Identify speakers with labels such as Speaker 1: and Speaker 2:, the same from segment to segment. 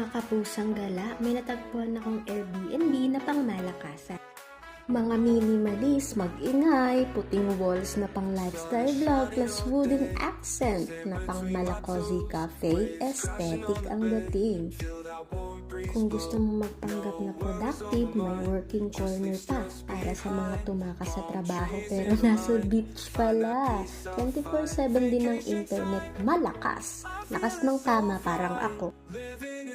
Speaker 1: Mga kapusang gala, may natagpuan akong Airbnb na pangmalakasan. Mga minimalist, mag-ingay, puting walls na pang lifestyle vlog plus wooden accent na pang malacozy cafe, aesthetic ang dating. Kung gusto mo magpanggap na productive, may working corner pa para sa mga tumakas sa trabaho pero nasa beach pala. 24/7 din ang internet, malakas. Lakas ng tama parang ako.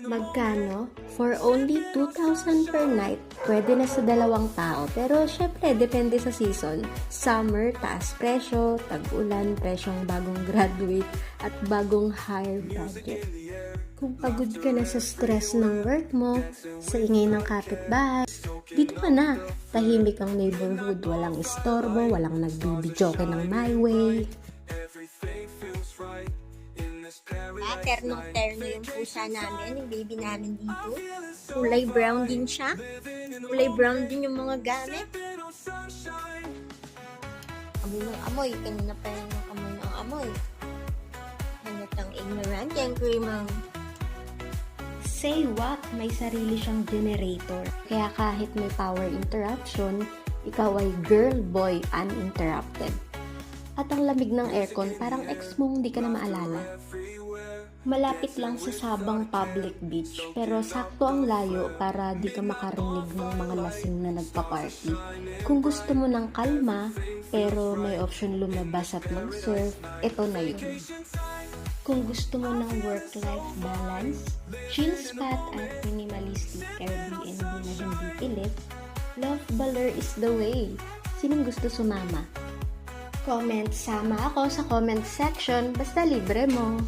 Speaker 1: Magkano? For only 2,000 per night, pwede na sa 2 tao. Pero syempre, depende sa season. Summer, taas presyo. Tag-ulan, presyong bagong graduate at bagong higher budget. Kung pagod ka na sa stress ng work mo, sa ingay ng kapitbahay, dito ka na. Tahimik ang neighborhood, walang istorbo, walang nagbibidyoke ng my way.
Speaker 2: Ternong-terno yung pusa namin, yung baby namin dito. Kulay brown din siya. Kulay brown din yung mga gamit. Amoy ng amoy. Kanina pa rin yung amoy ng amoy. Hanatang ignorant yung creamang.
Speaker 1: Say what? May sarili siyang generator. Kaya kahit may power interruption, ikaw ay girl, boy, uninterrupted. At ang lamig ng aircon, parang ex mong hindi ka na maalala. Malapit lang sa Sabang Public Beach, pero sakto ang layo para di ka makarinig ng mga lasing na nagpa-party. Kung gusto mo ng kalma, pero may option lumabas at mag-surf, ito na yun. Kung gusto mo ng work-life balance, chill spot at minimalistic Airbnb na hindi pilit, Love Baler is the way. Sinong gusto sumama? Comment, sama ako sa comment section, basta libre mo.